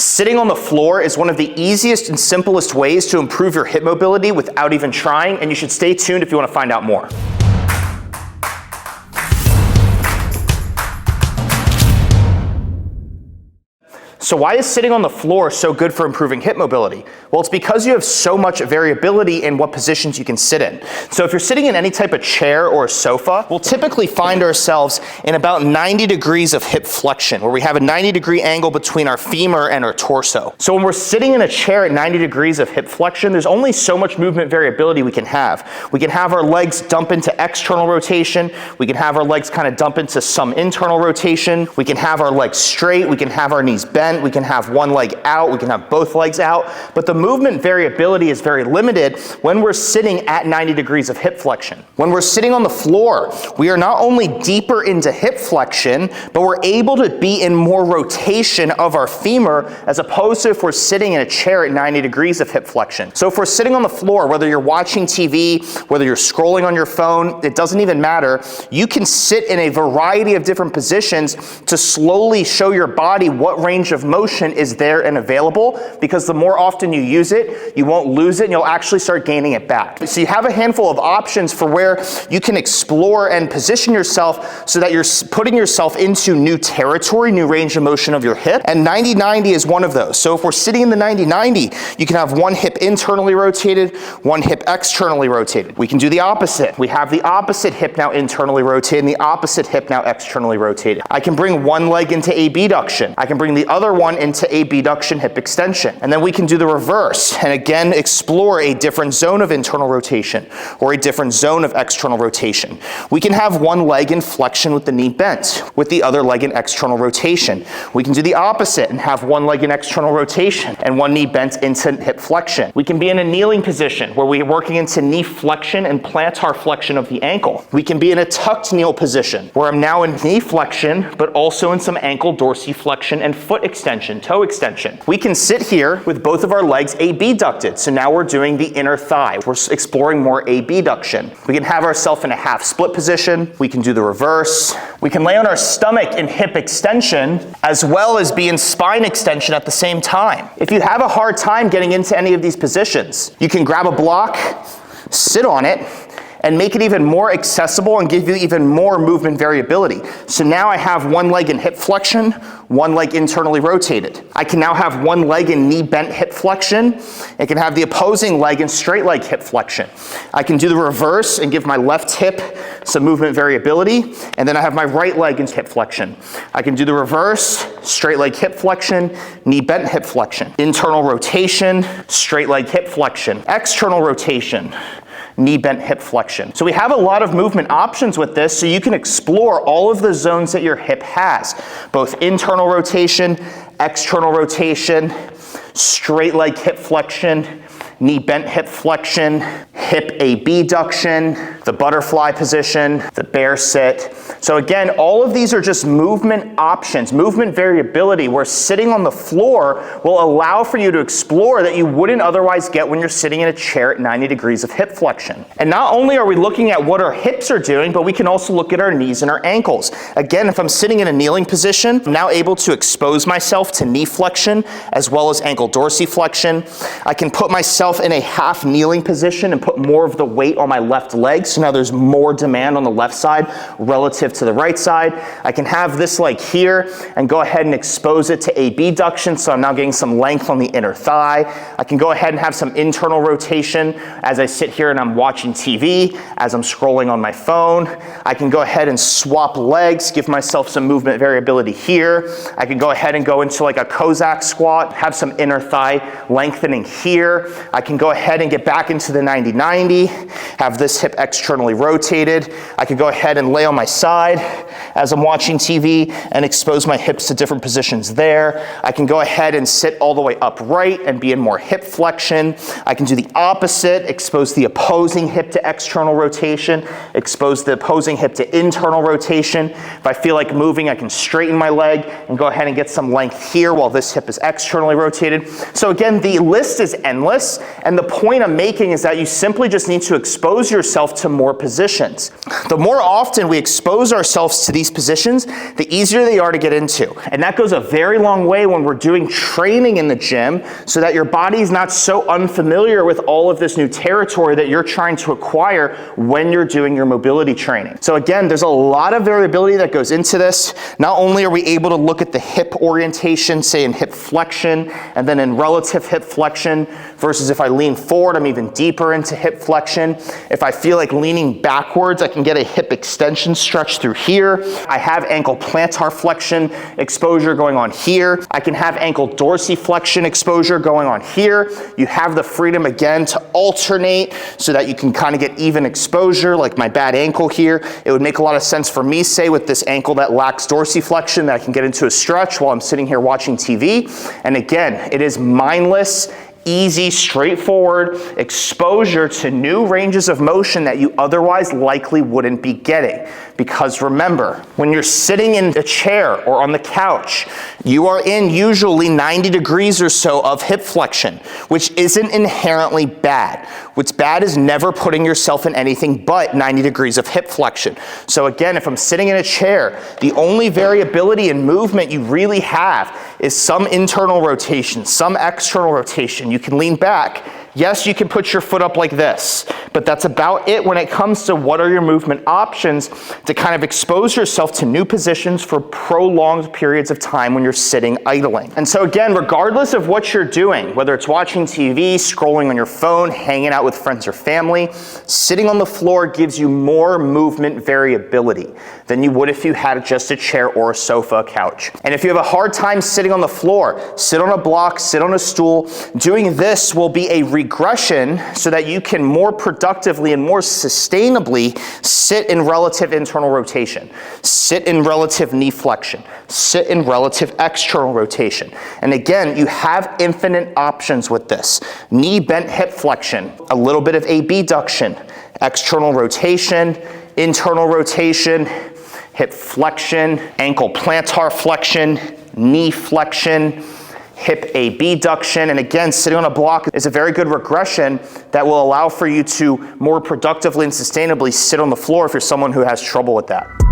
Sitting on the floor is one of the easiest and simplest ways to improve your hip mobility without even trying, and you should stay tuned if you want to find out more. So why is sitting on the floor so good for improving hip mobility? Well, it's because you have so much variability in what positions you can sit in. So if you're sitting in any type of chair or a sofa, we'll typically find ourselves in about 90 degrees of hip flexion, where we have a 90-degree angle between our femur and our torso. So when we're sitting in a chair at 90 degrees of hip flexion, there's only so much movement variability we can have. We can have our legs dump into external rotation. We can have our legs kind of dump into some internal rotation. We can have our legs straight. We can have our knees bent. We can have one leg out, we can have both legs out, but the movement variability is very limited when we're sitting at 90 degrees of hip flexion. When we're sitting on the floor, we are not only deeper into hip flexion, but we're able to be in more rotation of our femur as opposed to if we're sitting in a chair at 90 degrees of hip flexion. So if we're sitting on the floor, whether you're watching TV, whether you're scrolling on your phone, it doesn't even matter. You can sit in a variety of different positions to slowly show your body what range of motion is there and available, because the more often you use it, you won't lose it and you'll actually start gaining it back. So you have a handful of options for where you can explore and position yourself so that you're putting yourself into new territory, new range of motion of your hip, and 90-90 is one of those. So if we're sitting in the 90-90, you can have one hip internally rotated, one hip externally rotated. We can do the opposite. We have the opposite hip now internally rotated and the opposite hip now externally rotated. I can bring one leg into abduction. I can bring the other one into abduction hip extension. And then we can do the reverse and again explore a different zone of internal rotation or a different zone of external rotation. We can have one leg in flexion with the knee bent, with the other leg in external rotation. We can do the opposite and have one leg in external rotation and one knee bent into hip flexion. We can be in a kneeling position where we're working into knee flexion and plantar flexion of the ankle. We can be in a tucked kneel position where I'm now in knee flexion, but also in some ankle dorsiflexion and foot extension, toe extension. We can sit here with both of our legs abducted. So now we're doing the inner thigh. We're exploring more abduction. We can have ourselves in a half split position. We can do the reverse. We can lay on our stomach in hip extension as well as be in spine extension at the same time. If you have a hard time getting into any of these positions, you can grab a block, sit on it, and make it even more accessible and give you even more movement variability. So now I have one leg in hip flexion, one leg internally rotated. I can now have one leg in knee bent hip flexion. I can have the opposing leg in straight leg hip flexion. I can do the reverse and give my left hip some movement variability, and then I have my right leg in hip flexion. I can do the reverse, straight leg hip flexion, knee bent hip flexion. Internal rotation, straight leg hip flexion. External rotation, knee bent hip flexion. So we have a lot of movement options with this, so you can explore all of the zones that your hip has, both internal rotation, external rotation, straight leg hip flexion, knee bent hip flexion, hip abduction, the butterfly position, the bear sit. So again, all of these are just movement options, movement variability, where sitting on the floor will allow for you to explore that you wouldn't otherwise get when you're sitting in a chair at 90 degrees of hip flexion. And not only are we looking at what our hips are doing, but we can also look at our knees and our ankles. Again, if I'm sitting in a kneeling position, I'm now able to expose myself to knee flexion as well as ankle dorsiflexion. I can put myself in a half kneeling position and put more of the weight on my left leg. So now there's more demand on the left side relative to the right side. I can have this leg here and go ahead and expose it to abduction. So I'm now getting some length on the inner thigh. I can go ahead and have some internal rotation as I sit here and I'm watching TV, as I'm scrolling on my phone. I can go ahead and swap legs, give myself some movement variability here. I can go ahead and go into like a Cossack squat, have some inner thigh lengthening here. I can go ahead and get back into the 90-90, have this hip externally rotated. I can go ahead and lay on my side as I'm watching TV and expose my hips to different positions there. I can go ahead and sit all the way upright and be in more hip flexion. I can do the opposite, expose the opposing hip to external rotation, expose the opposing hip to internal rotation. If I feel like moving, I can straighten my leg and go ahead and get some length here while this hip is externally rotated. So again, the list is endless, and the point I'm making is that you simply just need to expose yourself to more positions. The more often we expose ourselves to these positions, the easier they are to get into. And that goes a very long way when we're doing training in the gym, so that your body's not so unfamiliar with all of this new territory that you're trying to acquire when you're doing your mobility training. So again, there's a lot of variability that goes into this. Not only are we able to look at the hip orientation, say in hip flexion, and then in relative hip flexion, versus if I lean forward, I'm even deeper into hip flexion. If I feel like leaning backwards, I can get a hip extension stretch through here. I have ankle plantar flexion exposure going on here. I can have ankle dorsiflexion exposure going on here. You have the freedom again to alternate so that you can kind of get even exposure, like my bad ankle here. It would make a lot of sense for me, say with this ankle that lacks dorsiflexion, that I can get into a stretch while I'm sitting here watching TV. And again, it is mindless, easy, straightforward exposure to new ranges of motion that you otherwise likely wouldn't be getting. Because remember, when you're sitting in a chair or on the couch, you are in usually 90 degrees or so of hip flexion, which isn't inherently bad. What's bad is never putting yourself in anything but 90 degrees of hip flexion. So again, if I'm sitting in a chair, the only variability in movement you really have is some internal rotation, some external rotation. You can lean back. Yes, you can put your foot up like this, but that's about it when it comes to what are your movement options to kind of expose yourself to new positions for prolonged periods of time when you're sitting idling. And so again, regardless of what you're doing, whether it's watching TV, scrolling on your phone, hanging out with friends or family, sitting on the floor gives you more movement variability than you would if you had just a chair or a sofa, couch. And if you have a hard time sitting on the floor, sit on a block, sit on a stool. Doing this will be a regression so that you can more productively and more sustainably sit in relative internal rotation, sit in relative knee flexion, sit in relative external rotation. And again, you have infinite options with this. Knee bent hip flexion, a little bit of abduction, external rotation, internal rotation, hip flexion, ankle plantar flexion, knee flexion, hip abduction, and again, sitting on a block is a very good regression that will allow for you to more productively and sustainably sit on the floor if you're someone who has trouble with that.